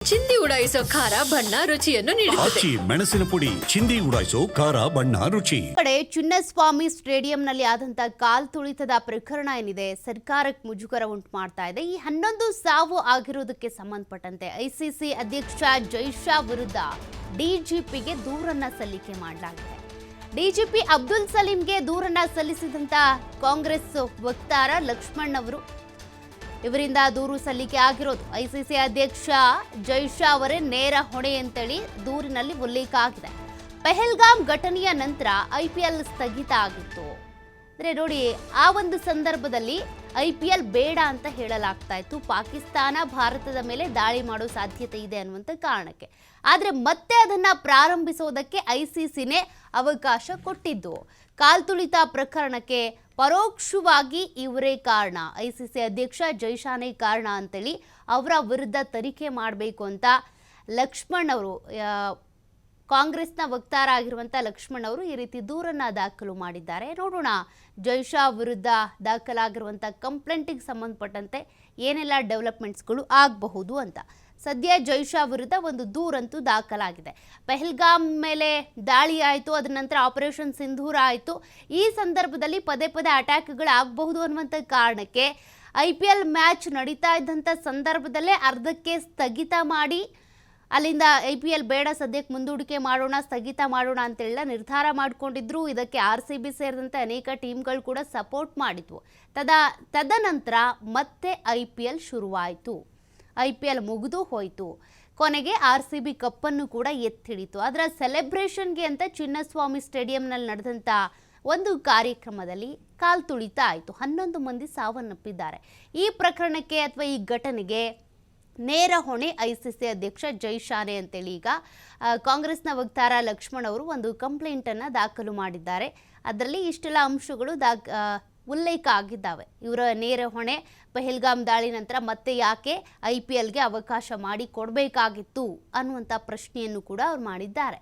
ಚಿಂದಿ ಉಡಾಯಿಸೋ ಖಾರ ಬಣ್ಣ ರುಚಿಯನ್ನು ನೀಡುತ್ತದೆ. ಮೆಣಸಿನ ಪುಡಿ ಚಿಂದಿ ಉಡಾಯಿಸೋ ಖಾರ ಬಣ್ಣ ರುಚಿ. ಕಡೆ ಚಿನ್ನಸ್ವಾಮಿ ಸ್ಟೇಡಿಯಂನಲ್ಲಿ ಆದಂತ ಕಾಲ್ ತುಳಿತದ ಪ್ರಕರಣ ಏನಿದೆ ಸರ್ಕಾರಕ್ಕೆ ಮುಜುಗರ ಉಂಟು ಮಾಡ್ತಾ ಇದೆ. ಈ 11 ಸಾವು ಆಗಿರೋದಕ್ಕೆ ಸಂಬಂಧಪಟ್ಟಂತೆ ಐಸಿಸಿ ಅಧ್ಯಕ್ಷ ಜೈಶಾ ವಿರುದ್ಧ ಡಿಜಿಪಿಗೆ ದೂರನ್ನ ಸಲ್ಲಿಕೆ ಮಾಡಲಾಗಿದೆ. ಡಿಜಿಪಿ ಅಬ್ದುಲ್ ಸಲೀಂಗೆ ದೂರನ್ನ ಸಲ್ಲಿಸಿದಂತ ಕಾಂಗ್ರೆಸ್ ವಕ್ತಾರ ಲಕ್ಷ್ಮಣ್ ಅವರು ಇವರಿಂದ ದೂರು ಸಲ್ಲಿಕೆ ಆಗಿರೋದು. ಐಸಿಸಿ ಅಧ್ಯಕ್ಷ ಜೈಶಾ ಅವರೇ ನೇರ ಹೊಣೆ ಅಂತೇಳಿ ದೂರಿನಲ್ಲಿ ಉಲ್ಲೇಖ ಆಗಿದೆ. ಪೆಹಲ್ಗಾಮ್ ಘಟನೆಯ ನಂತರ ಐಪಿಎಲ್ ಸ್ಥಗಿತ ಆಗಿತ್ತು. ಅಂದ್ರೆ ನೋಡಿ, ಆ ಒಂದು ಸಂದರ್ಭದಲ್ಲಿ ಐಪಿಎಲ್ ಬೇಡ ಅಂತ ಹೇಳಲಾಗ್ತಾ ಇತ್ತು. ಪಾಕಿಸ್ತಾನ ಭಾರತದ ಮೇಲೆ ದಾಳಿ ಮಾಡೋ ಸಾಧ್ಯತೆ ಇದೆ ಅನ್ನುವಂಥ ಕಾರಣಕ್ಕೆ. ಆದರೆ ಮತ್ತೆ ಅದನ್ನ ಪ್ರಾರಂಭಿಸೋದಕ್ಕೆ ಐಸಿಸಿನೇ ಅವಕಾಶ ಕೊಟ್ಟಿದ್ದು. ಕಾಲ್ತುಳಿತ ಪ್ರಕರಣಕ್ಕೆ ಪರೋಕ್ಷವಾಗಿ ಇವರೇ ಕಾರಣ, ಐಸಿಸಿ ಅಧ್ಯಕ್ಷ ಜೈಶಾನೇ ಕಾರಣ ಅಂತೇಳಿ ಅವರ ವಿರುದ್ಧ ತನಿಖೆ ಮಾಡಬೇಕು ಅಂತ ಲಕ್ಷ್ಮಣ್ ಅವರು, ಕಾಂಗ್ರೆಸ್ನ ವಕ್ತಾರ ಆಗಿರುವಂಥ ಲಕ್ಷ್ಮಣ್ ಅವರು ಈ ರೀತಿ ದೂರನ್ನ ದಾಖಲು ಮಾಡಿದ್ದಾರೆ. ನೋಡೋಣ ಜೈಶಾ ವಿರುದ್ಧ ದಾಖಲಾಗಿರುವಂಥ ಕಂಪ್ಲೇಂಟಿಗೆ ಸಂಬಂಧಪಟ್ಟಂತೆ ಏನೆಲ್ಲ ಡೆವಲಪ್ಮೆಂಟ್ಸ್ಗಳು ಆಗಬಹುದು ಅಂತ. ಸದ್ಯ ಜೈಶಾ ವಿರುದ್ಧ ಒಂದು ದೂರಂತೂ ದಾಖಲಾಗಿದೆ. ಪೆಹಲ್ಗಾಮ್ ಮೇಲೆ ದಾಳಿ ಆಯಿತು, ಅದರ ನಂತರ ಆಪರೇಷನ್ ಸಿಂಧೂರ ಆಯಿತು. ಈ ಸಂದರ್ಭದಲ್ಲಿ ಪದೇ ಪದೇ ಅಟ್ಯಾಕ್ಗಳು ಆಗಬಹುದು ಅನ್ನುವಂಥ ಕಾರಣಕ್ಕೆ ಐಪಿಎಲ್ ಮ್ಯಾಚ್ ನಡೀತಾ ಇದ್ದಂಥ ಸಂದರ್ಭದಲ್ಲೇ ಅರ್ಧಕ್ಕೆ ಸ್ಥಗಿತ ಮಾಡಿ ಅಲ್ಲಿಂದ ಐಪಿಎಲ್ ಬೇಡ, ಸದ್ಯಕ್ಕೆ ಮುಂದೂಡಿಕೆ ಮಾಡೋಣ, ಸ್ಥಗಿತ ಮಾಡೋಣ ಅಂತೆಲ್ಲ ನಿರ್ಧಾರ ಮಾಡಿಕೊಂಡಿದ್ರು. ಇದಕ್ಕೆ RCB ಸೇರಿದಂತೆ ಅನೇಕ ಟೀಮ್ಗಳು ಕೂಡ ಸಪೋರ್ಟ್ ಮಾಡಿದ್ವು. ತದನಂತರ ಮತ್ತೆ ಐಪಿಎಲ್ ಶುರುವಾಯಿತು. ಐಪಿಎಲ್ ಮುಗಿದು ಹೋಯಿತು. ಕೊನೆಗೆ RCB ಕಪ್ಪನ್ನು ಕೂಡ ಎತ್ತಿಡಿತು. ಅದರ ಸೆಲೆಬ್ರೇಷನ್ಗೆ ಅಂತ ಚಿನ್ನಸ್ವಾಮಿ ಸ್ಟೇಡಿಯಂನಲ್ಲಿ ನಡೆದಂಥ ಒಂದು ಕಾರ್ಯಕ್ರಮದಲ್ಲಿ ಕಾಲ್ತುಳಿತ ಆಯಿತು. 11 ಮಂದಿ ಸಾವನ್ನಪ್ಪಿದ್ದಾರೆ. ಈ ಪ್ರಕರಣಕ್ಕೆ ಅಥವಾ ಈ ಘಟನೆಗೆ ನೇರ ಹೊಣೆ ಐಸಿಸಿ ಅಧ್ಯಕ್ಷ ಜೈಶಾನೇ ಅಂತೇಳಿ ಈಗ ಕಾಂಗ್ರೆಸ್ನ ವಕ್ತಾರ ಲಕ್ಷ್ಮಣ್ ಅವರು ಒಂದು ಕಂಪ್ಲೇಂಟನ್ನು ದಾಖಲು ಮಾಡಿದ್ದಾರೆ. ಅದರಲ್ಲಿ ಇಷ್ಟೆಲ್ಲ ಅಂಶಗಳು ಉಲ್ಲೇಖ ಆಗಿದ್ದಾವೆ. ಇವರ ನೇರ ಹೊಣೆ, ಪೆಹಲ್ಗಾಮ್ ದಾಳಿ ನಂತರ ಮತ್ತೆ ಯಾಕೆ IPLಗೆ ಅವಕಾಶ ಮಾಡಿ ಕೊಡಬೇಕಾಗಿತ್ತು ಅನ್ನುವಂಥ ಪ್ರಶ್ನೆಯನ್ನು ಕೂಡ ಅವ್ರು ಮಾಡಿದ್ದಾರೆ.